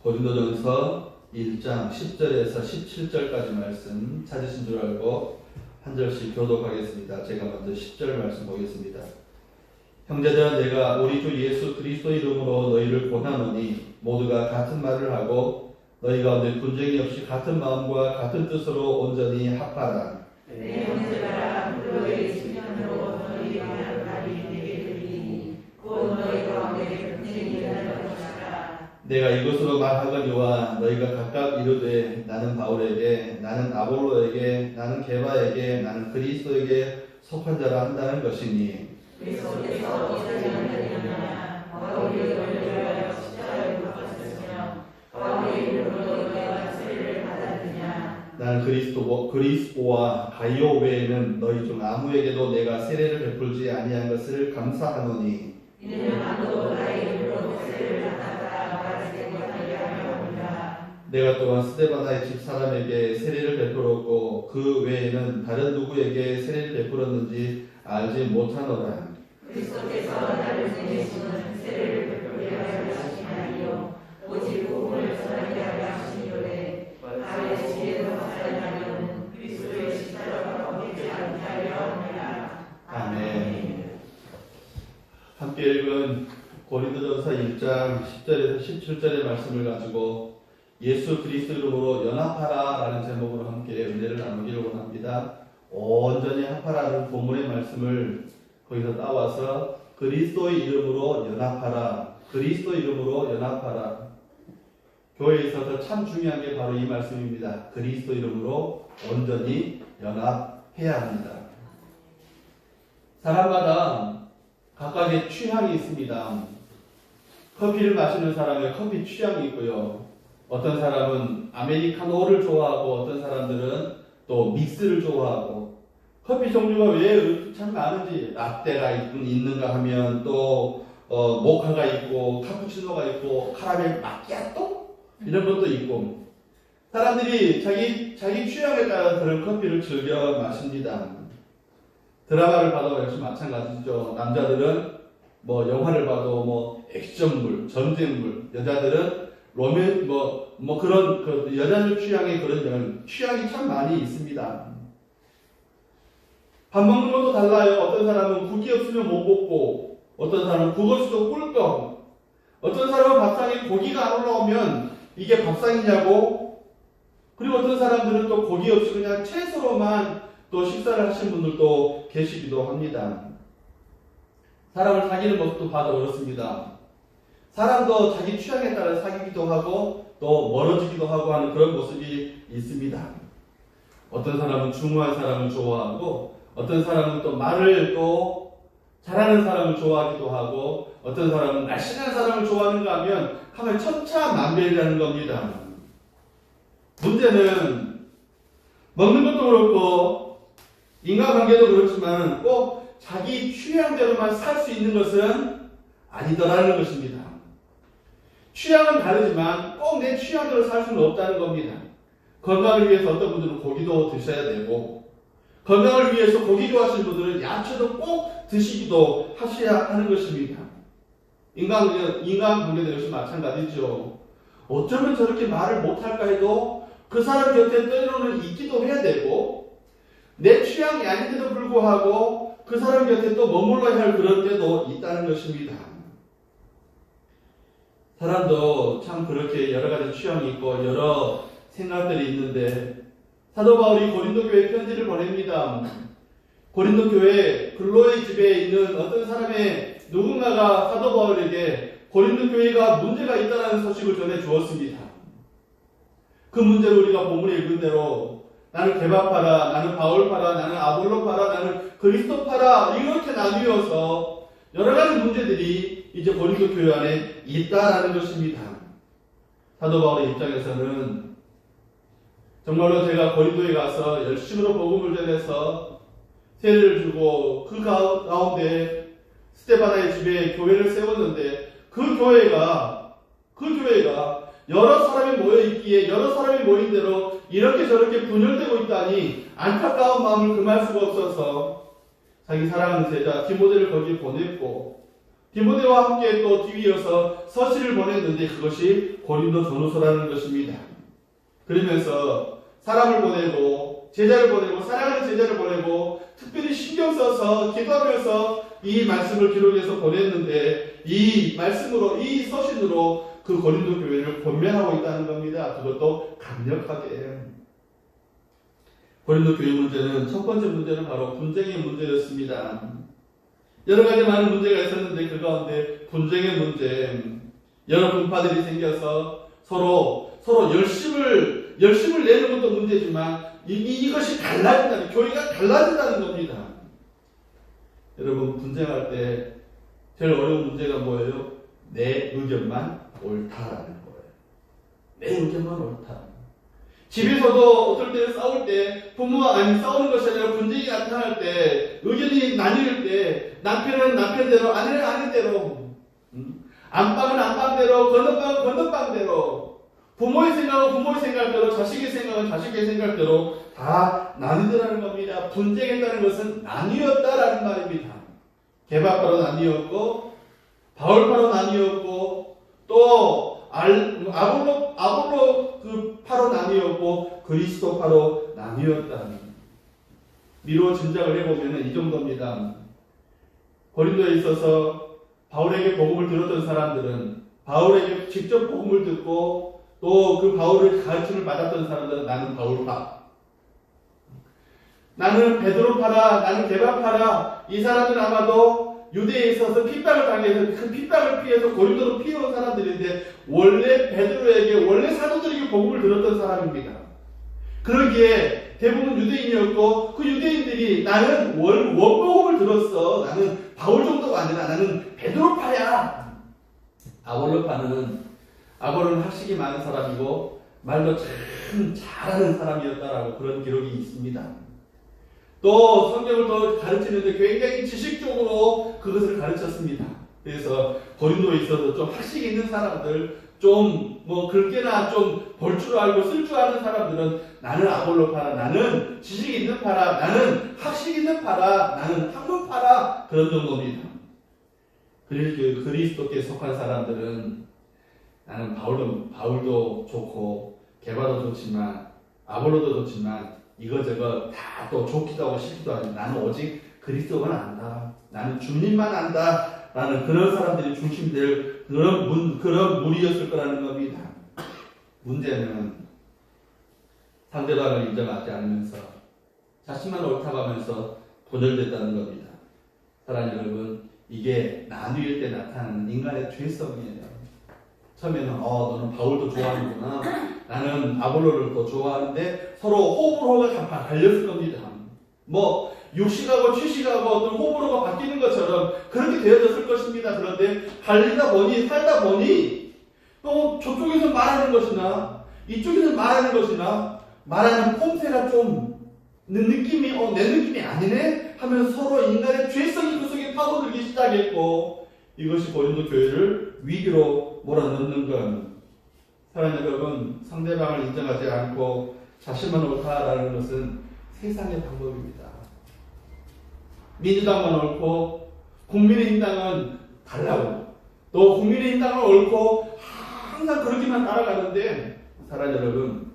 고린도전서 1장 10절에서 17절까지 말씀 찾으신 줄 알고 한 절씩 교독하겠습니다. 제가 먼저 10절 말씀 보겠습니다. 형제들아, 내가 우리 주 예수 그리스도 이름으로 너희를 권하노니 모두가 같은 말을 하고 너희 가운데 분쟁이 없이 같은 마음과 같은 뜻으로 온전히 합하라. 내 형제들아, 너희의 심령으로 너희의 말이 내게 들리니 곧 너희 가운데 분쟁이 일어날 것이라. 내가 이것으로 말하거니와 너희가 각각 이르되 나는 바울에게, 나는 아볼로에게, 나는 게바에게, 나는 그리스도에게 속한 자라 한다는 것이니 그리스도께서 어찌하여 되느냐. 바울이 너희를 위하여 십자가에 못 박혔으며 바울의 이름으로 너희가 세례를 받았느냐. 나는 그리스도와 가이오 외에는 너희 중 아무에게도 내가 세례를 베풀지 아니한 것을 감사하노니 이는 아무도 나의 이름으로 세례를 받았다 말하지 못하게 하려 합니다. 내가 또한 스데바나의 집 사람에게 세례를 베풀었고 그 외에는 다른 누구에게 세례를 베풀었는지 알지 못하노라. 그리스도께서 나를 보내시는 세례를 베풀게 하려 하심이 아니요 오직 복음을 전하게 하려 하시니로되 나의 지혜로 확산하려는 그리스도의 십자가가 꺾이지 않게 하려 합니다. 아멘. 함께 읽은 고린도전서 1장 10절에서 17절의 말씀을 가지고 예수 그리스도 이름으로 연합하라 라는 제목으로 함께 은혜를 나누기를 원합니다. 온전히 합하라는 본문의 말씀을 거기서 따와서 그리스도의 이름으로 연합하라, 그리스도 이름으로 연합하라. 교회에 있어서 참 중요한 게 바로 이 말씀입니다. 그리스도 이름으로 온전히 연합해야 합니다. 사람마다 각각의 취향이 있습니다. 커피를 마시는 사람의 커피 취향이 있고요. 어떤 사람은 아메리카노를 좋아하고 어떤 사람들은 또 믹스를 좋아하고 커피 종류가 왜 참 많은지 라떼가 있는가 하면 또 모카가 있고 카푸치노가 있고 카라멜 마키아토 이런 것도 있고 사람들이 자기 취향에 따라 그런 커피를 즐겨 마십니다. 드라마를 봐도 역시 마찬가지죠. 남자들은 뭐 영화를 봐도 뭐 액션물, 전쟁물, 여자들은 로맨 그런 그 여자들 취향의 그런 취향이 참 많이 있습니다. 밥 먹는 것도 달라요. 어떤 사람은 국이 없으면 못 먹고, 어떤 사람은 국 없이도 꿀꺽, 어떤 사람은 밥상에 고기가 안 올라오면 이게 밥상이냐고, 그리고 어떤 사람들은 또 고기 없이 그냥 채소로만 또 식사를 하시는 분들도 계시기도 합니다. 사람을 사귀는 모습도 봐도 그렇습니다. 사람도 자기 취향에 따라 사귀기도 하고 또 멀어지기도 하고 하는 그런 모습이 있습니다. 어떤 사람은 중후한 사람을 좋아하고 어떤 사람은 또 말을 또 잘하는 사람을 좋아하기도 하고 어떤 사람은 날씬한 사람을 좋아하는가 하면 하면 천차만별이라는 겁니다. 문제는 먹는 것도 그렇고 인간관계도 그렇지만 꼭 자기 취향대로만 살 수 있는 것은 아니더라는 것입니다. 취향은 다르지만 꼭 내 취향대로 살 수는 없다는 겁니다. 건강을 위해서 어떤 분들은 고기도 드셔야 되고 건강을 위해서 고기 좋아하시는 분들은 야채도 꼭 드시기도 하셔야 하는 것입니다. 인간관계도 역시 마찬가지죠. 어쩌면 저렇게 말을 못할까 해도 그 사람 곁에 때로는 있기도 해야 되고 내 취향이 아닌데도 불구하고 그 사람 곁에 또 머물러야 할 그런 때도 있다는 것입니다. 사람도 참 그렇게 여러 가지 취향이 있고 여러 생각들이 있는데 사도 바울이 고린도 교회에 편지를 보냅니다. 고린도 교회 글로의 집에 있는 어떤 사람의 누군가가 사도 바울에게 고린도 교회가 문제가 있다는 소식을 전해 주었습니다. 그 문제를 우리가 본문에 읽은 대로 나는 게바파라, 나는 바울파라, 나는 아볼로파라, 나는 그리스도파라 이렇게 나뉘어서 여러 가지 문제들이 이제 고린도 교회 안에 있다라는 것입니다. 사도 바울의 입장에서는 정말로 제가 고린도에 가서 열심으로 복음을 전해서 세례를 주고 그 가운데 스데바나의 집에 교회를 세웠는데 그 교회가 여러 사람이 모여 있기에 여러 사람이 모인 대로 이렇게 저렇게 분열되고 있다니 안타까운 마음을 금할 수가 없어서 자기 사랑하는 제자 디모데를 거기 보냈고 디모데와 함께 또 뒤이어서 서신을 보냈는데 그것이 고린도 전후서라는 것입니다. 그러면서 사람을 보내고 제자를 보내고 사랑하는 제자를 보내고 특별히 신경 써서 기도하면서 이 말씀을 기록해서 보냈는데 이 말씀으로 이 서신으로 그 고린도 교회를 권면하고 있다는 겁니다. 그것도 강력하게. 고린도 교회 문제는 첫 번째 문제는 바로 분쟁의 문제였습니다. 여러 가지 많은 문제가 있었는데 그 가운데 분쟁의 문제, 여러 분파들이 생겨서 서로 열심을 내는 것도 문제지만 이것이 갈라진다는, 교회가 갈라진다는 겁니다. 여러분, 분쟁할 때 제일 어려운 문제가 뭐예요? 내 의견만 옳다라는 거예요. 내 의견만 옳다. 집에서도 어떨 때는 싸울 때 싸우는 것이 아니라 분쟁이 나타날 때, 의견이 나뉠 때 남편은 남편대로, 아내는 아내대로, 안방은 안방대로, 건너방은 건너방대로, 부모의 생각은 부모의 생각대로, 자식의 생각은 자식의 생각대로 다 나뉘더라는 겁니다. 분쟁했다는 것은 나뉘었다라는 말입니다. 개바파로 나뉘었고, 바울파로 나뉘었고, 또 아볼로 그 파로 나뉘었고, 그리스도파로 나뉘었다. 미루어 짐작을 해보면 이 정도입니다. 고린도에 있어서 바울에게 복음을 들었던 사람들은, 바울에게 직접 복음을 듣고 또 그 바울의 가르침을 받았던 사람들은 나는 바울파, 나는 베드로파라, 나는 게바파라. 이 사람들은 아마도 유대에 있어서 핍박을 당해서 그 핍박을 피해서 고린도로 피해온 사람들인데 원래 베드로에게, 원래 사도들에게 복음을 들었던 사람입니다. 그러기에 대부분 유대인이었고 그 유대인들이 나는 원복음을 들었어, 나는 바울 정도가 아니라 나는 베드로파야. 아볼로는 학식이 많은 사람이고 말도 참 잘하는 사람이었다라고 그런 기록이 있습니다. 또 성경을 더 가르치는데 굉장히 지식적으로 그것을 가르쳤습니다. 그래서 고린도에 있어서 좀 학식 있는 사람들, 좀 글게나 좀 볼 줄 알고 쓸 줄 아는 사람들은 나는 아볼로 파라, 나는 지식 있는 파라, 나는 학식 있는 파라, 나는 학문 파라, 그런 정도입니다. 그리고 그리스도께 속한 사람들은 나는 바울도 좋고 게바도 좋지만 아볼로도 좋지만 이거저거 다 또 좋기도 하고 싫기도 하지, 나는 오직 그리스도만 안다, 나는 주님만 안다 라는 그런 사람들이 중심될 그런 무리였을 거라는 겁니다. 문제는 상대방을 인정하지 않으면서 자신만 옳다고 하면서 분열됐다는 겁니다. 사랑하는 여러분, 이게 나뉠 때 나타나는 인간의 죄성이에요. 처음에는 너는 바울도 좋아하는구나, 나는 아볼로를 더 좋아하는데 서로 호불호가 갈렸을 겁니다. 육식하고 취식하고 어떤 호불호가 바뀌는 것처럼 그렇게 되어졌을 것입니다. 그런데 살다 보니 또 저쪽에서 말하는 것이나 이쪽에서 말하는 것이나 말하는 폼새가 좀 내 느낌이 아니네 하면서 서로 인간의 죄성이 그 속에 파고들기 시작했고, 이것이 고린도 교회를 위기로 몰아넣는 건, 사랑하는 여러분, 상대방을 인정하지 않고 자신만 옳다라는 것은 세상의 방법입니다. 민주당만 옳고 국민의힘당은 달라고, 또 국민의힘당은 옳고 항상 그렇게만 따라가는데, 사랑하는 여러분,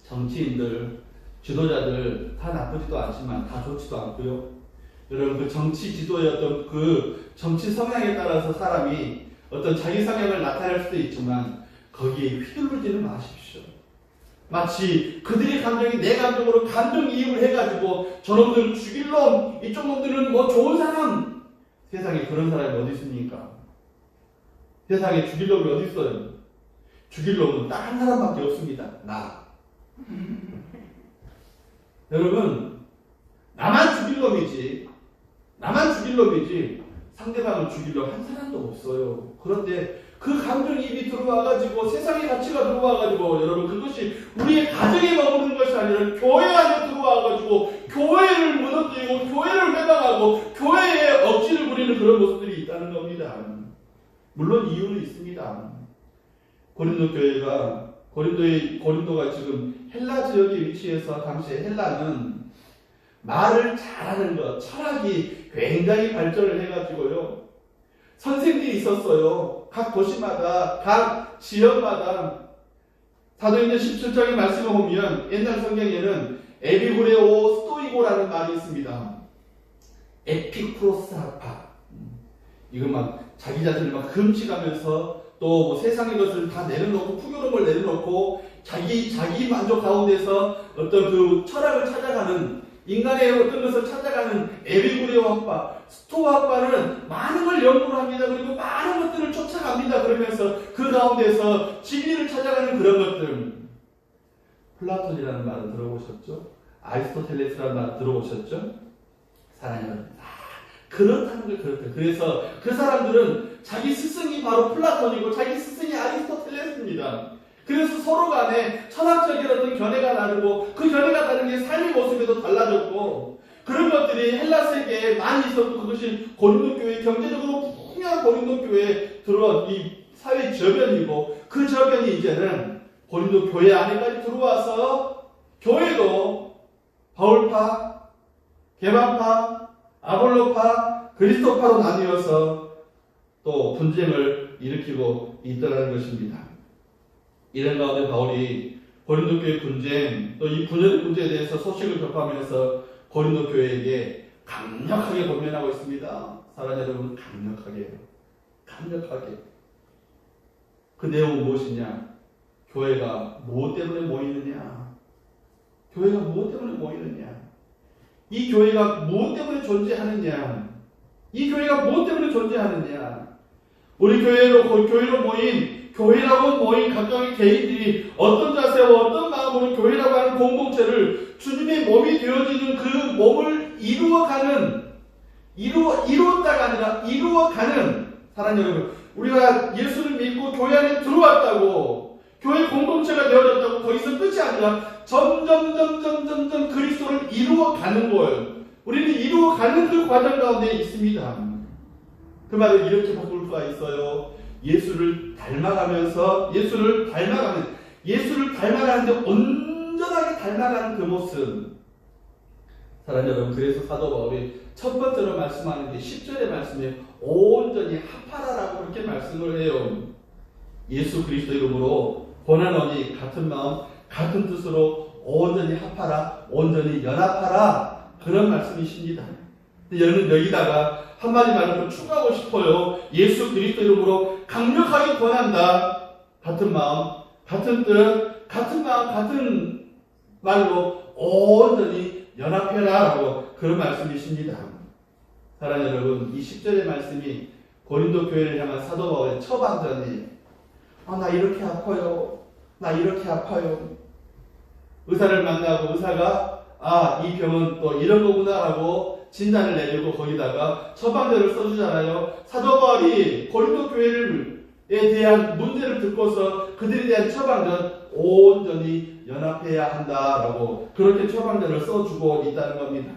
정치인들, 지도자들 다 나쁘지도 않지만 다 좋지도 않고요. 여러분, 그 정치 지도의 어떤 그 정치 성향에 따라서 사람이 어떤 자기 성향을 나타낼 수도 있지만 거기에 휘둘르지는 마십시오. 마치 그들의 감정이 내 감정으로 감정이입을 해가지고 저놈들 죽일 놈, 이쪽 놈들은 좋은 사람. 세상에 그런 사람이 어디 있습니까? 세상에 죽일 놈이 어디 있어요? 죽일 놈은 딱 한 사람밖에 없습니다. 나. 여러분, 나만 죽일 놈이지 상대방을 죽일 놈 한 사람도 없어요. 그런데 그 감정이입이 들어와가지고 세상의 가치가 들어와가지고, 여러분, 그것이 우리의 가정에 머무는 것이 아니라 교회 안에 들어와가지고 교회를 무너뜨리고 교회를 회방하고 교회에 억지를 부리는 그런 모습들이 있다는 겁니다. 물론 이유는 있습니다. 고린도가 지금 헬라 지역에 위치해서 당시에 헬라는 말을 잘하는 것, 철학이 굉장히 발전을 해가지고요, 선생들이 있었어요. 각 도시마다, 각 지역마다. 사도행전 17장의 말씀을 보면 옛날 성경에는 에피쿠레오 스토이고라는 말이 있습니다. 에피쿠로스 학파. 이건 막 자기 자신을 막 금치가면서 또 뭐 세상의 것을 다 내려놓고 풍요로움을 내려놓고 자기 만족 가운데서 어떤 그 철학을 찾아가는 인간의 어떤 것을 찾아가는 에피쿠레오 학파, 스토아 학파는 많은 걸 연구를 합니다. 그리고 많은 것들을 쫓아갑니다. 그러면서 그 가운데서 진리를 찾아가는 그런 것들. 플라톤이라는 말을 들어보셨죠? 아리스토텔레스라는 말을 들어보셨죠? 사랑하는 여러분, 그렇다는 걸 그렇다. 그래서 그 사람들은 자기 스승이 바로 플라톤이고 자기 스승이 아리스토텔레스입니다. 그래서 서로 간에 철학적인 어떤 견해가 다르고 그 견해가 다른 게 삶의 모습에도 달라졌고 그런 것들이 헬라 세계에 많이 있었고 그것이 고린도 교회 경제적으로 풍요한 고린도 교회에 들어온 이 사회 저변이고 그 저변이 이제는 고린도 교회 안에까지 들어와서 교회도 바울파, 게바파, 아볼로파, 그리스도파로 나뉘어서 또 분쟁을 일으키고 있다는 것입니다. 이런 가운데 바울이 고린도 교회 분쟁, 또 이 분열의 대해서 소식을 접하면서 고린도 교회에게 강력하게 권면하고 있습니다. 사랑하는 여러분, 강력하게. 그 내용은 무엇이냐? 교회가 무엇 때문에 모이느냐? 교회가 무엇 때문에 모이느냐? 이 교회가 무엇 때문에 존재하느냐? 이 교회가 무엇 때문에 존재하느냐? 우리 교회로 모인, 교회라고 모인 각각의 개인들이 어떤 자세와 어떤 마음으로 교회라고 하는 공동체를 주님의 몸이 되어지는 그 몸을 이루었다가 아니라 이루어가는, 사랑하는 여러분, 우리가 예수를 믿고 교회 안에 들어왔다고, 교회 공동체가 되어졌다고 거기서 끝이 아니라 점점 그리스도를 이루어가는 거예요. 우리는 이루어가는 그 과정 가운데 있습니다. 그 말을 이렇게 바꿀 수가 있어요. 예수를 닮아가는, 예수를 닮아가는데 온전하게 닮아가는 그 모습. 사랑하는 여러분, 그래서 사도 바울이 첫 번째로 말씀하는 게 10절의 말씀에 온전히 합하라라고 그렇게 말씀을 해요. 예수 그리스도 이름으로 고난하니 같은 마음, 같은 뜻으로 온전히 합하라, 온전히 연합하라, 그런 말씀이십니다. 여러분, 여기다가 한마디 말을 좀 추가하고 싶어요. 예수 그리스도 이름으로 강력하게 권한다. 같은 마음, 같은 뜻, 같은 마음, 같은 말로 온전히 연합해라라고 그런 말씀이십니다. 사랑하는 여러분, 이 10절의 말씀이 고린도 교회를 향한 사도 바울의 처방전이, 나 이렇게 아파요. 나 이렇게 아파요. 의사를 만나고 의사가 이 병은 또 이런 거구나 하고 진단을 내리고 거기다가 처방전을 써주잖아요. 사도 바울이 고린도 교회에 대한 문제를 듣고서 그들에 대한 처방전 온전히 연합해야 한다라고 그렇게 처방전을 써주고 있다는 겁니다.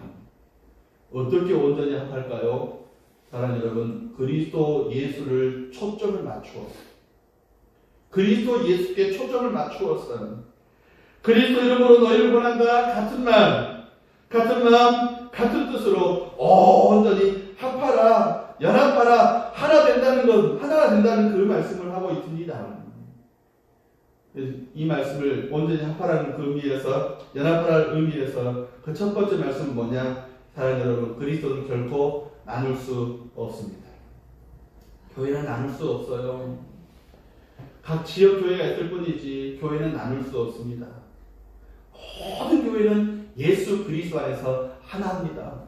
어떻게 온전히 합할까요? 사랑하는 여러분, 그리스도 예수를 초점을 맞추어서, 그리스도 예수께 초점을 맞추어서 그리스도 이름으로 너희를 권한다. 같은 말, 같은 마음, 같은 뜻으로 온전히 합하라, 연합하라, 하나가 된다는 그 말씀을 하고 있습니다. 이 말씀을 온전히 합하라는 그 의미에서, 연합하라는 의미에서 그 첫 번째 말씀은 뭐냐? 사랑하는 여러분, 그리스도는 결코 나눌 수 없습니다. 교회는 나눌 수 없어요. 각 지역 교회가 있을 뿐이지 교회는 나눌 수 없습니다. 모든 교회는 예수 그리스도 안에서 하나입니다.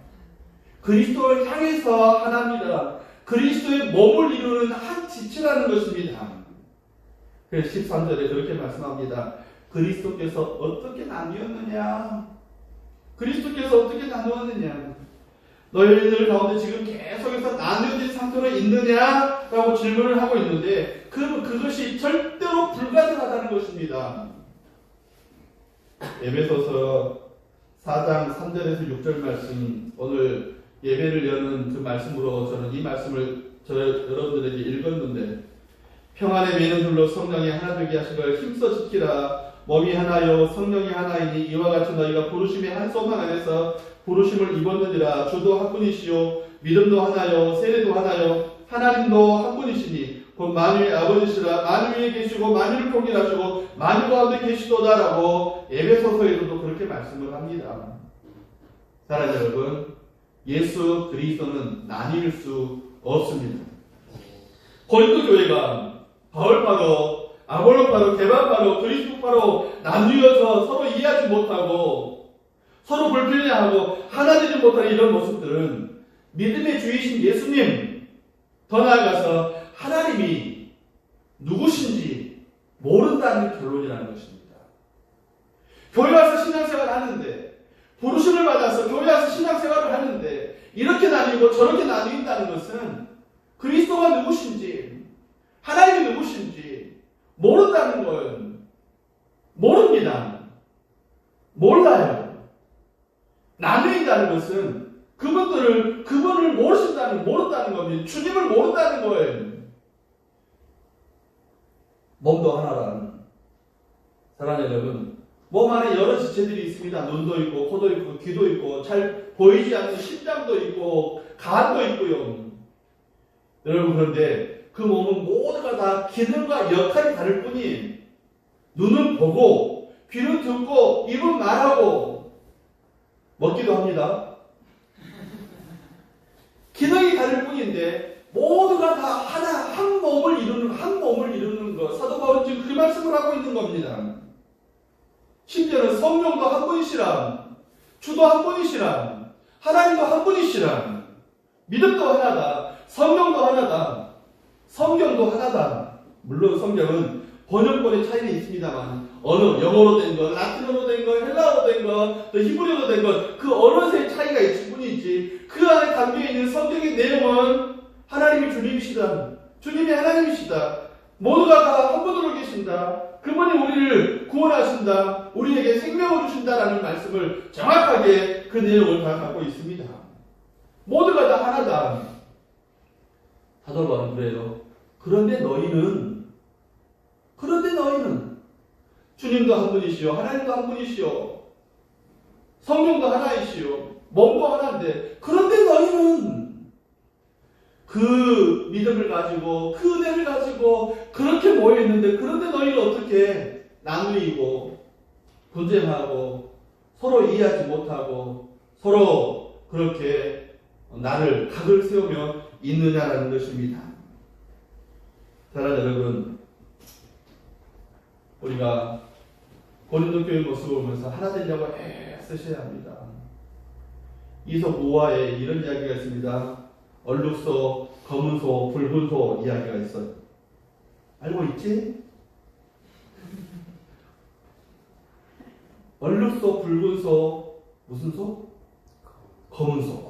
그리스도를 향해서 하나입니다. 그리스도의 몸을 이루는 한 지체라는 것입니다. 그래서 13절에 그렇게 말씀합니다. 그리스도께서 어떻게 나뉘었느냐? 그리스도께서 어떻게 나누었느냐? 너희들 가운데 지금 계속해서 나뉘어진 상태로 있느냐? 라고 질문을 하고 있는데 그것이 절대로 불가능하다는 것입니다. 에베소서 4장 3절에서 6절 말씀, 오늘 예배를 여는 그 말씀으로 저는 이 말씀을 여러분들에게 읽었는데, 평안의 매는 줄로 성령이 하나 되게 하시걸 힘써 지키라. 몸이 하나요 성령이 하나이니 이와 같이 너희가 부르심의 한 소망 안에서 부르심을 입었느니라. 주도 한 분이시요 믿음도 하나요 세례도 하나요 하나님도 한 분이시니 곧 만유의 아버지시라 만유에 계시고 만유를 통일하시고 만유 가운데 계시도다라고 에베소서에서도 그렇게 말씀을 합니다. 사랑하는 여러분, 예수 그리스도는 나뉠 수 없습니다. 고린도 교회가 바울파로, 아볼로파로, 게바파로, 그리스도파로 나뉘어서 서로 이해하지 못하고 서로 불편해하고 하나 되지 못하는 이런 모습들은 믿음의 주이신 예수님, 더 나아가서 하나님이 누구신지 모른다는 결론이라는 것입니다. 교회 와서 신앙생활을 하는데, 부르심을 받아서 교회 와서 신앙생활을 하는데 이렇게 나뉘고 저렇게 나뉜다는 것은 그리스도가 누구신지, 하나님이 누구신지 모른다는 건 모릅니다. 몰라요. 나누인다는 것은 그분을 모른다는 겁니다. 주님을 모른다는 거예요. 몸도 하나라는. 사랑하는 여러분, 몸 안에 여러 지체들이 있습니다. 눈도 있고, 코도 있고, 귀도 있고, 잘 보이지 않는 심장도 있고, 간도 있고요. 여러분, 그런데 그 몸은 모두가 다 기능과 역할이 다를 뿐이에요. 눈은 보고, 귀는 듣고, 입은 말하고, 먹기도 합니다. 기능이 다를 뿐인데 모두가 다 한 몸을 이루는 것. 사도 바울은 지금 그 말씀을 하고 있는 겁니다. 심지어는 성령도 한 분이시라, 주도 한 분이시라, 하나님도 한 분이시라, 믿음도 하나다, 성령도 하나다, 성경도 하나다. 물론 성경은 번역본의 차이는 있습니다만 언어, 영어로 된 것, 라틴어로 된 것, 헬라어로 된 것, 또 히브리어로 된 것, 그 언어의 차이가 있을 뿐이지 그 안에 담겨있는 성경의 내용은 하나님이 주님이시다, 주님이 하나님이시다, 모두가 다 한 분으로 계신다, 그분이 우리를 구원하신다, 우리에게 생명을 주신다라는 말씀을 정확하게 그 내용을 다 갖고 있습니다. 모두가 다 하나다. 사도 바울은 그래요. 그런데 너희는 주님도 한 분이시요, 하나님도 한 분이시요, 성령도 하나이시요, 몸도 하나인데, 그런데 너희는 그 믿음을 가지고 그 은혜를 가지고 그렇게 모여있는데, 그런데 너희는 어떻게 나누이고 분쟁하고 서로 이해하지 못하고 서로 그렇게 각을 세우며 있느냐라는 것입니다. 사랑하는 여러분, 우리가 고린도 교회 모습을 보면서 하나 되려고 애쓰셔야 합니다. 이솝 우화에 이런 이야기가 있습니다. 얼룩소, 검은소, 붉은소 이야기가 있어요. 알고 있지? 얼룩소, 붉은소, 무슨 소? 검은소.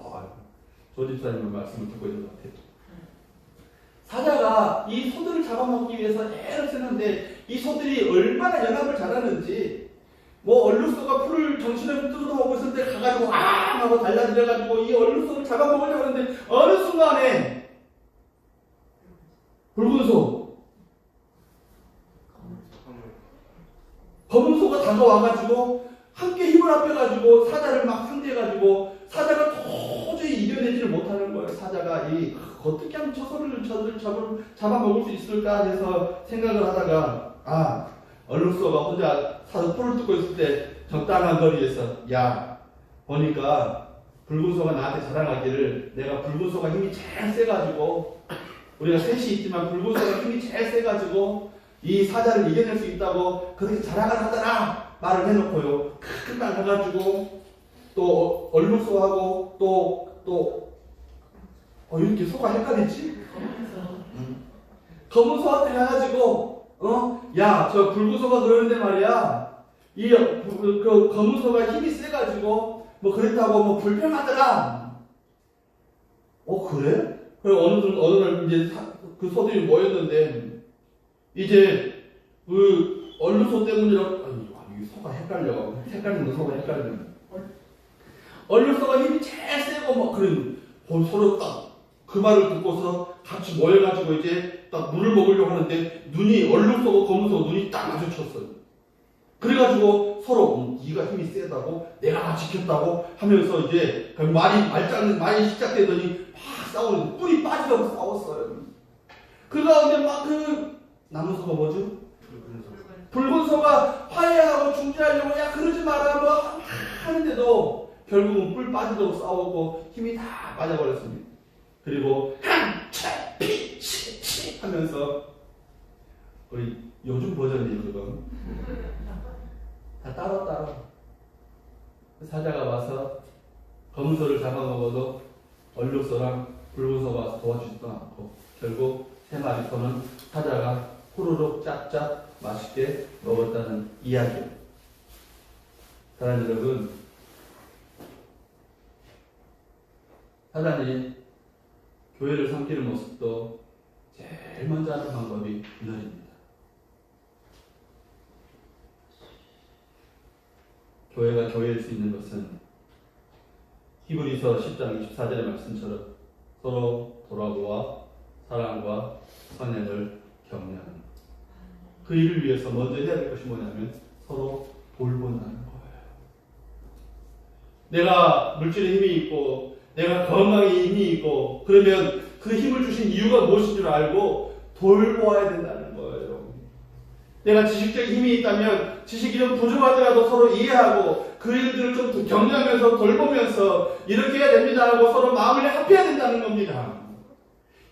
조 집사님의 말씀을 듣고 있는 것 같아요. 사자가 이 소들을 잡아먹기 위해서 애를 쓰는데 이 소들이 얼마나 연합을 잘하는지, 얼룩소가 풀을 정신을 뜯어먹고 있을 때 가가지고 하고 달라들여가지고 이 얼룩소를 잡아먹으려고 하는데 어느 순간에 붉은소, 검은소가 다가와가지고 함께 힘을 합해가지고 사자를 막 상대해가지고 사자가 도저히 이겨내지를 못하는 거예요. 사자가 어떻게 하면 저 소를 잡아먹을 수 있을까 해서 생각을 하다가 얼룩소가 혼자 풀을 뜯고 있을 때 적당한 거리에서 보니까 붉은소가 나한테 자랑하기를 내가 붉은소가 힘이 제일 세가지고, 우리가 셋이 있지만 붉은소가 힘이 제일 세가지고 이 사자를 이겨낼 수 있다고 그렇게 자랑을 하더라 말을 해놓고요, 금방 가가지고 또 얼룩소하고 또 이렇게 소가 헷갈리지? 검은소한테 가가지고 저 붉은소가 그러는데 말이야, 그 검은소가 힘이 세가지고 그랬다고 불평하더라. 그래? 그래 어느 날 이제 그 소들이 모였는데 이제 그 얼룩소 때문이라고, 이 소가 헷갈리는 소가 헷갈리는. 얼룩소가 힘이 제일 세고 서로 딱 그 말을 듣고서 같이 모여가지고 이제 딱 물을 먹으려고 하는데 얼룩소고 검은소 눈이 딱 마주쳤어요. 그래가지고 서로 네가 힘이 세다고 내가 지켰다고 하면서 이제 말이 시작되더니 막 싸우는데 뿔이 빠지려고 싸웠어요. 그 가운데 막 그 나무소가 뭐죠? 붉은 소가 화해하고 중재하려고 야 그러지 마라 뭐 하는데도 결국은 뿔 빠지려고 싸우고 힘이 다 빠져버렸습니다. 그리고 한채피치 하면서 우리 요즘 버전이에요 그거. 다 따로 사자가 와서 검은 소를 잡아먹어도 얼룩소랑 붉은 소가 와서 도와주지도 않고 결국 세 마리 소는 사자가 후루룩 짭짭 맛있게 먹었다는 이야기예요. 사랑하는 여러분, 사단이 교회를 삼키는 모습도 제일 먼저 하는 방법이 분열입니다. 교회가 교회일 수 있는 것은 히브리서 10장 24절의 말씀처럼 서로 돌아보아 사랑과 선행을 격려하는 것. 그 일을 위해서 먼저 해야 될 것이 뭐냐면 서로 돌본다는 거예요. 내가 물질에 힘이 있고 내가 건강에 힘이 있고 그러면 그 힘을 주신 이유가 무엇인 줄 알고 돌보아야 된다는 거예요. 내가 지식적인 힘이 있다면 지식이 좀 부족하더라도 서로 이해하고 그 일들을 좀 격려하면서 돌보면서 이렇게 해야 됩니다 하고 서로 마음을 합해야 된다는 겁니다.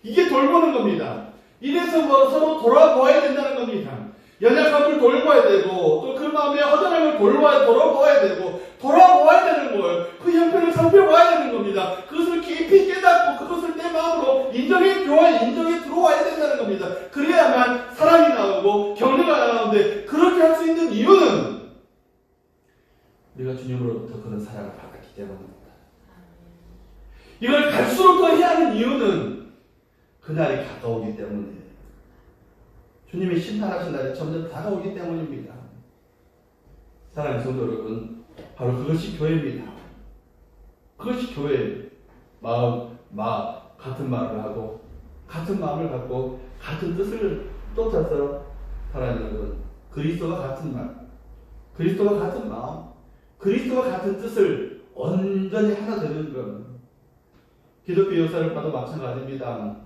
이게 돌보는 겁니다. 이래서 뭐 서로 돌아보아야 된다는 겁니다. 연약함을 돌봐야 되고 또 그 마음의 허전함을 돌아보아야 되고 돌아보아야 되는 거예요. 그 형편을 살펴봐야 되는 겁니다. 그것을 깊이 깨닫고 그것을 내 마음으로 인정해 들어와야 된다는 겁니다. 그래야만 사랑이 나오고 격려가 나오는데 그렇게 할 수 있는 이유는 우리가 주님으로부터 그런 사랑을 받았기 때문입니다. 이걸 갈수록 더 해야 하는 이유는 그날이 가까우기 때문이에요. 주님이 심판하신 날이 점점 다가오기 때문입니다. 사랑하는 성도 여러분, 바로 그것이 교회입니다. 그것이 교회예요. 같은 말을 하고 같은 마음을 갖고 같은 뜻을 쫓아서 사랑하는 여러분, 그리스도와 같은 말, 그리스도와 같은 마음, 그리스도와 같은 뜻을 온전히 하나 되는 것. 기독교 역사를 봐도 마찬가지입니다.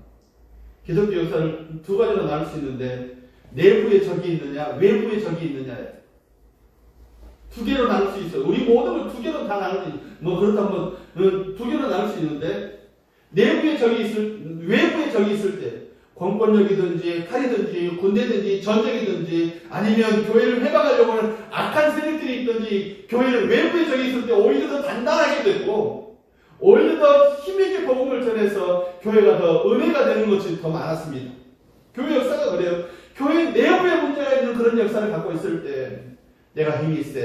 기독교 역사를 두 가지로 나눌 수 있는데 내부의 적이 있느냐 외부의 적이 있느냐 두 개로 나눌 수 있어요. 우리 모든 걸 두 개로 다 나눌 수 있어요. 뭐 그렇다면 두 개로 나눌 수 있는데 외부의 적이 있을 때 권권력이든지 칼이든지 군대든지 전쟁이든지 아니면 교회를 해방하려고 하는 악한 세력들이 있든지 교회는 외부의 적이 있을 때 오히려 더 단단하게 되고 오히려 더 힘있게 복음을 전해서 교회가 더 은혜가 되는 것이 더 많았습니다. 교회 역사가 그래요. 교회 내부에 문제가 있는 그런 역사를 갖고 있을 때 내가 힘이 있어.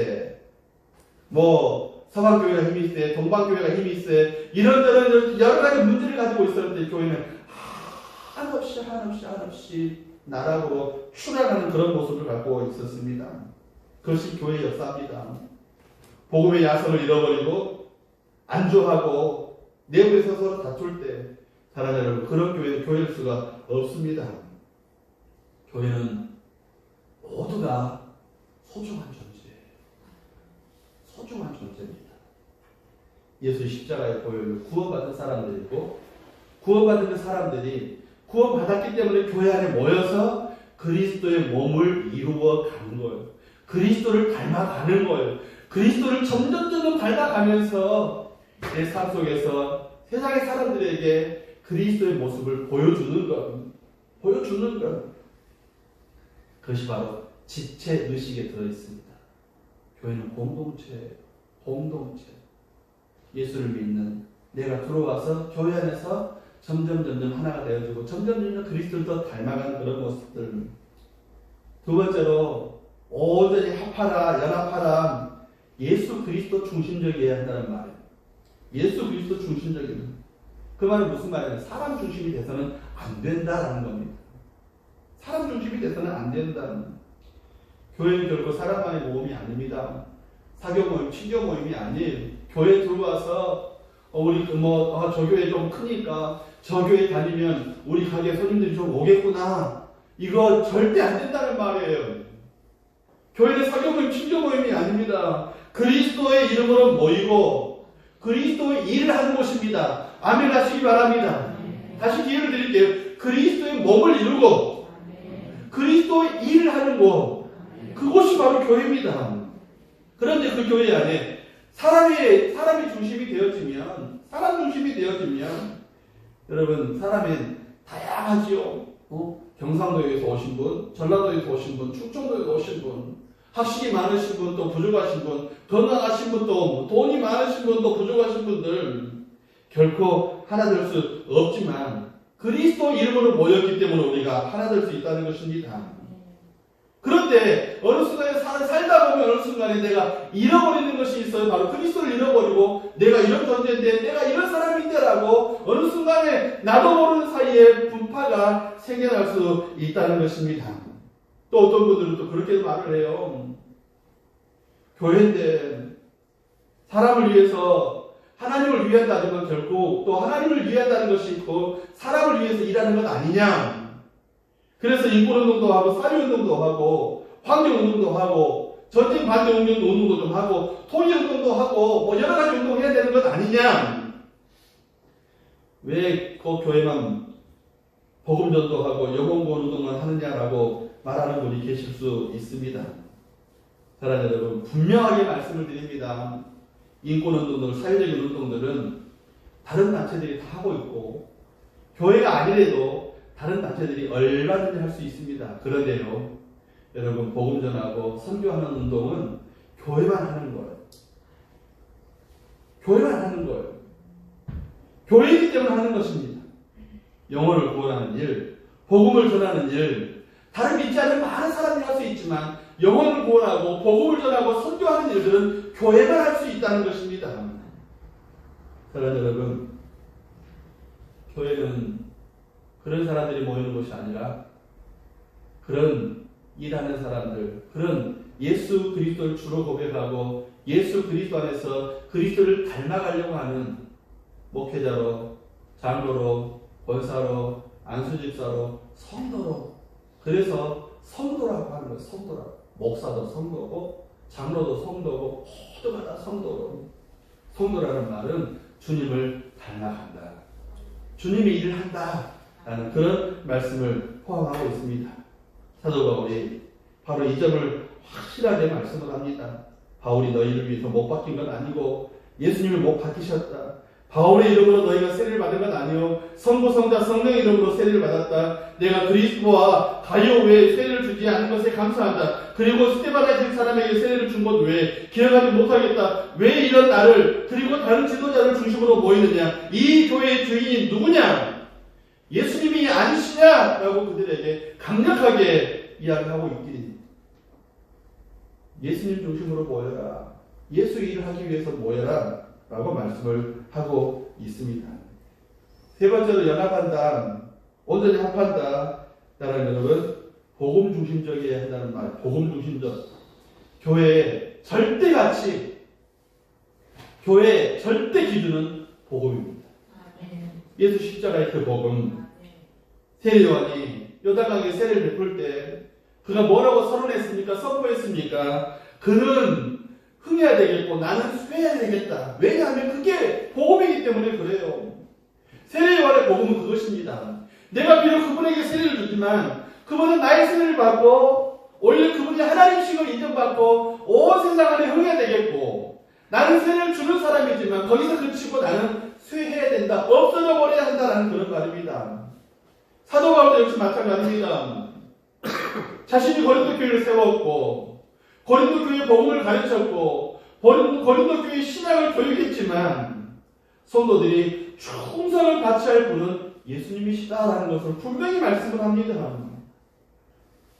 뭐 서방교회가 힘이 있어. 동방교회가 힘이 있어. 이런저런 여러 가지 문제를 가지고 있을 때 교회는 한없이 나락으로 추락하는 그런 모습을 갖고 있었습니다. 그것이 교회의 역사입니다. 복음의 야성을 잃어버리고 안주하고 내부에서 서로 다툴 때 사랑하는 여러분, 그런 교회는 교회일 수가 없습니다. 교회는 모두가 소중한 존재예요. 소중한 존재입니다. 예수의 십자가의 보혈로 구원받은 사람들이고 구원받은 사람들이 구원받았기 때문에 교회 안에 모여서 그리스도의 몸을 이루어 가는 거예요. 그리스도를 닮아가는 거예요. 그리스도를 점점 닮아가면서 내 삶 속에서 세상의 사람들에게 그리스도의 모습을 보여주는 것. 그것이 바로 지체 의식에 들어있습니다. 교회는 공동체예요. 공동체. 예수를 믿는 내가 들어와서 교회 안에서 점점 하나가 되어지고 점점 그리스도를 더 닮아가는 그런 모습들. 두 번째로 온전히 합하라, 연합하라. 예수 그리스도 중심적이어야 한다는 말이에요. 예수 그리스도 중심적인. 그 말은 무슨 말이에요? 사람 중심이 돼서는 안 된다라는 겁니다. 사람 중심이 돼서는 안 된다는. 교회는 결코 사람만의 모임이 아닙니다. 사교 모임, 친교 모임이 아니에요. 교회 들어와서 우리 저 교회 좀 크니까 저 교회 다니면 우리 가게 손님들이 좀 오겠구나. 이거 절대 안 된다는 말이에요. 교회는 사교 모임, 친교 모임이 아닙니다. 그리스도의 이름으로 모이고 그리스도의 일을 하는 곳입니다. 아멘 하시기 바랍니다. 다시 기회를 드릴게요. 그리스도의 몸을 이루고 그리스도의 일을 하는 곳, 그곳이 바로 교회입니다. 그런데 그 교회 안에 사람이 중심이 되어지면, 사람 중심이 되어지면, 여러분, 사람은 다양하지요. 경상도에서 오신 분, 전라도에서 오신 분, 충청도에서 오신 분, 학식이 많으신 분, 또 부족하신 분, 건강하신 분, 또 돈이 많으신 분, 또 부족하신 분들, 결코 하나 될 수 없지만, 그리스도 이름으로 모였기 때문에 우리가 하나 될 수 있다는 것입니다. 그런데 어느 순간에 살다 보면 어느 순간에 내가 잃어버리는 것이 있어요. 바로 그리스도를 잃어버리고 내가 이런 존재인데 내가 이런 사람인데라고 어느 순간에 나도 모르는 사이에 분파가 생겨날 수 있다는 것입니다. 또 어떤 분들은 또 그렇게 말을 해요. 교회인데 사람을 위해서 하나님을 위한다는 건 결국 또 하나님을 위한다는 것이 있고 사람을 위해서 일하는 것 아니냐. 그래서 인권운동도 하고 사회운동도 하고 환경운동도 하고 전쟁 반대 운동도 좀 하고 통일운동도 하고 뭐 여러 가지 운동해야 되는 것 아니냐. 왜 그 교회만 복음전도하고 영혼구원 운동만 하느냐라고 말하는 분이 계실 수 있습니다. 사랑하는 여러분, 분명하게 말씀을 드립니다. 인권운동들, 사회적인 운동들은 다른 단체들이 다 하고 있고 교회가 아니래도 다른 단체들이 얼마든지 할 수 있습니다. 그런데요, 여러분, 복음 전하고 선교하는 운동은 교회만 하는 거예요. 교회만 하는 거예요. 교회이기 때문에 하는 것입니다. 영혼을 구원하는 일, 복음을 전하는 일, 다른 믿지 않는 많은 사람이 할 수 있지만 영혼을 구원하고 복음을 전하고 선교하는 일들은 교회만 할 수 있다는 것입니다. 사랑하는 여러분, 교회는 그런 사람들이 모이는 곳이 아니라 그런 일하는 사람들, 그런 예수 그리스도를 주로 고백하고 예수 그리스도 안에서 그리스도를 닮아가려고 하는 목회자로, 장로로, 권사로, 안수집사로, 성도로, 그래서 성도라고 하는 거예요. 성도라고. 목사도 성도고 장로도 성도고 모두가 다 성도로. 성도라는 말은 주님을 닮아간다. 주님의 일을 한다. 라는 그런 말씀을 포함하고 있습니다. 사도 바울이 바로 이 점을 확실하게 말씀을 합니다. 바울이 너희를 위해서 못 박힌 건 아니고 예수님을 못 박히셨다. 바울의 이름으로 너희가 세례를 받은 건 아니요 성부 성자 성령의 이름으로 세례를 받았다. 내가 그리스도와 가이오 외에 세례를 주지 않은 것에 감사한다. 그리고 스데반의 사람에게 세례를 준 것 외에 기억하지 못하겠다. 왜 이런 나를 그리고 다른 지도자를 중심으로 모이느냐. 이 교회의 주인이 누구냐. 예수님이 아니시냐? 라고 그들에게 강력하게 이야기하고 있기를. 예수님 중심으로 모여라. 예수 일을 하기 위해서 모여라. 라고 말씀을 하고 있습니다. 세 번째로 연합한다. 온전히 합한다. 따라는 여러분, 복음 중심적이어야 한다는 말. 복음 중심적. 교회의 절대 가치, 교회의 절대 기준은 복음입니다. 예수 십자가의 그 복음. 세례요한이 요단강에 세례를 베풀 때 그가 뭐라고 선언했습니까? 선포했습니까? 그는 흥해야 되겠고 나는 수해야 되겠다. 왜냐하면 그게 복음이기 때문에 그래요. 세례요한의 복음은 그것입니다. 내가 비록 그분에게 세례를 주지만 그분은 나의 세례를 받고 오히려 그분이 하나님식을 인정받고 온 세상 안에 흥해야 되겠고 나는 세례를 주는 사람이지만 거기서 그치고 나는 수해야 된다. 없어져 버려야 한다는 그런 말입니다. 사도 바울도 역시 마찬가지입니다. 자신이 고린도 교회를 세웠고 고린도 교회의 복음을 가르쳤고 고린도 교회의 신앙을 교육했지만 성도들이 충성을 바쳐야 할 분은 예수님이시다라는 것을 분명히 말씀을 합니다.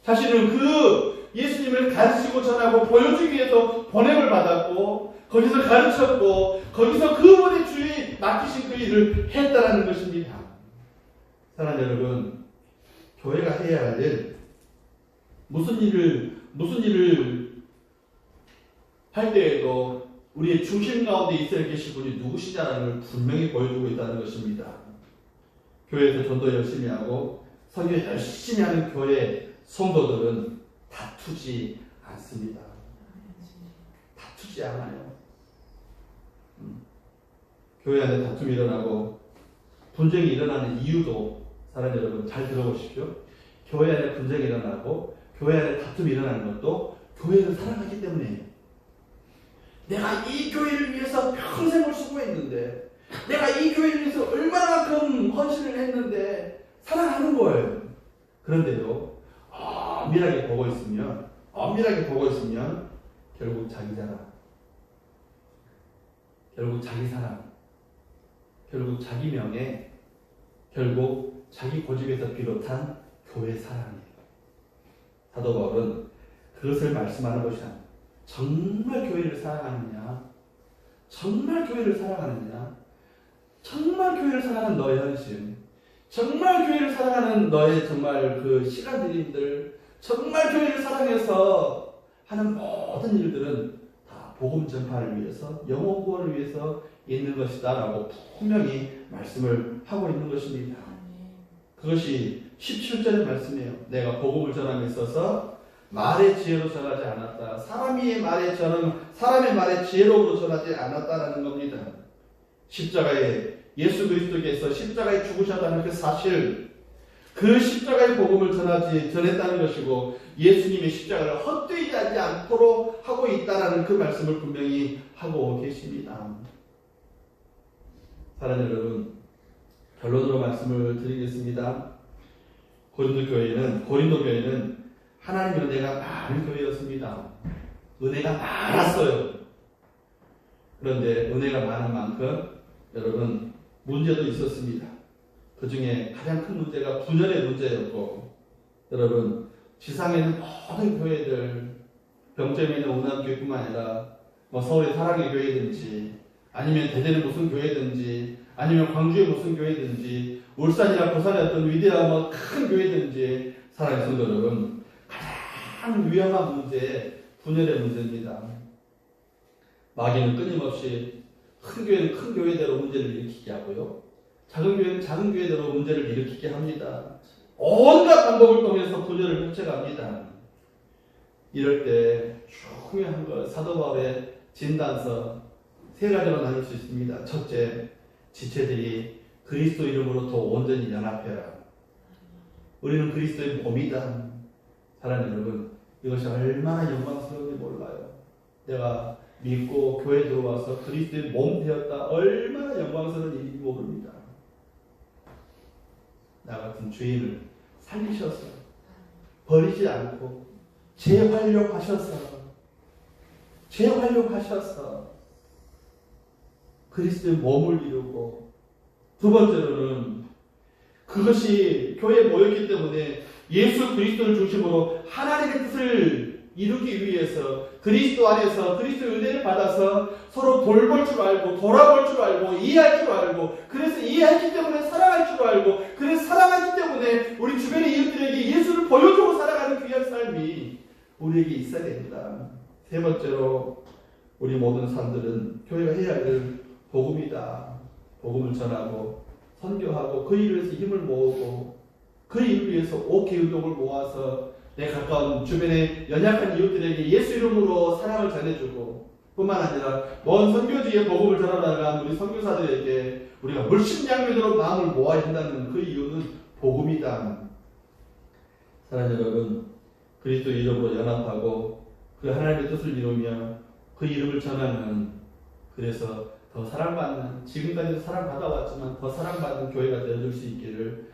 자신은 그 예수님을 가르치고 전하고 보여주기 위해서 보냄을 받았고 거기서 가르쳤고 거기서 그분의 주의 맡기신 그 일을 했다라는 것입니다. 사랑하는 여러분, 교회가 해야 할 일, 무슨 일을 할 때에도 우리의 중심 가운데 있어야 계실 분이 누구시냐라는 걸 분명히 보여주고 있다는 것입니다. 교회에서 전도 열심히 하고 선교 열심히 하는 교회 성도들은 다투지 않습니다. 다투지 않아요. 교회 안에 다툼이 일어나고 분쟁이 일어나는 이유도 사랑 여러분 잘 들어보십시오. 교회 안에 분쟁이 일어나고 교회 안에 다툼이 일어나는 것도 교회를 사랑하기 때문이에요. 내가 이 교회를 위해서 평생을 수고했는데, 내가 이 교회를 위해서 얼마나만큼 헌신을 했는데 사랑하는 거예요. 그런데도 엄밀하게 보고 있으면 결국 자기 자랑, 결국 자기 사랑, 결국 자기 명예, 결국 자기 고집에서 비롯한 교회 사랑이에요. 사도 바울은 그것을 말씀하는 것이 아니에요. 정말 교회를 사랑하느냐? 정말 교회를 사랑하느냐? 정말 교회를 사랑하는 너의 헌신, 정말 교회를 사랑하는 너의 정말 그 시간 들임들, 정말 교회를 사랑해서 하는 모든 일들은 다 복음 전파를 위해서, 영혼 구원을 위해서 있는 것이다 라고 분명히 말씀을 하고 있는 것입니다. 그것이 17절의 말씀이에요. 내가 복음을 전함에 있어서 말의 지혜로 전하지 않았다. 사람의 말의 지혜로움으로 전하지 않았다라는 겁니다. 십자가에 예수 그리스도께서 십자가에 죽으셨다는 그 사실, 그 십자가의 복음을 전했다는 것이고 예수님의 십자가를 헛되이 하지 않도록 하고 있다라는 그 말씀을 분명히 하고 계십니다. 사랑하는 여러분, 결론으로 말씀을 드리겠습니다. 고린도 교회는 하나님의 은혜가 많은 교회였습니다. 은혜가 많았어요. 그런데 은혜가 많은 만큼 여러분 문제도 있었습니다. 그 중에 가장 큰 문제가 분열의 문제였고, 여러분 지상에 있는 모든 교회들, 병점에 있는 운암교회뿐만 아니라 서울의 사랑의 교회든지, 아니면 대전의 무슨 교회든지, 아니면 광주의 무슨 교회든지, 울산이나 부산의 어떤 위대한 큰 교회든지, 사랑하는 성도 여러분, 가장 위험한 문제, 분열의 문제입니다. 마귀는 끊임없이 큰 교회는 큰 교회대로 문제를 일으키게 하고요, 작은 교회는 작은 교회대로 문제를 일으키게 합니다. 온갖 방법을 통해서 분열을 펼쳐갑니다. 이럴 때 중요한 것, 사도 바울의 진단서 세 가지로 나눌 수 있습니다. 첫째, 지체들이 그리스도 이름으로 더 온전히 연합해라. 우리는 그리스도의 몸이다. 사랑하는 여러분, 이것이 얼마나 영광스러운지 몰라요. 내가 믿고 교회 들어와서 그리스도의 몸 되었다. 얼마나 영광스러운 일인지 모릅니다. 나 같은 죄인을 살리셔서, 버리지 않고 재활용하셔서 그리스도의 몸을 이루고, 두 번째로는 그것이 교회에 모였기 때문에 예수 그리스도를 중심으로 하나님의 뜻을 이루기 위해서 그리스도 안에서 그리스도의 은혜를 받아서 서로 돌볼 줄 알고, 돌아볼 줄 알고, 이해할 줄 알고, 그래서 이해했기 때문에 사랑할 줄 알고, 그래서 사랑하기 때문에 우리 주변의 이웃들에게 예수를 보여주고 살아가는 귀한 삶이 우리에게 있어야 됩니다. 세 번째로, 우리 모든 사람들은 교회가 해야 할 복음이다. 복음을 전하고 선교하고 그 일을 위해서 힘을 모으고, 그 일을 위해서 옥회운동을 모아서 내 가까운 주변의 연약한 이웃들에게 예수 이름으로 사랑을 전해주고, 뿐만 아니라 먼 선교지에 복음을 전하다가 우리 선교사들에게 우리가 물심양면으로 마음을 모아야 한다는 그 이유는 복음이다. 사랑하는 여러분, 그리스도 이름으로 연합하고 그 하나님의 뜻을 이루며 그 이름을 전하는, 그래서 더 사랑받는, 지금까지도 사랑받아왔지만 더 사랑받는 교회가 되어줄 수 있기를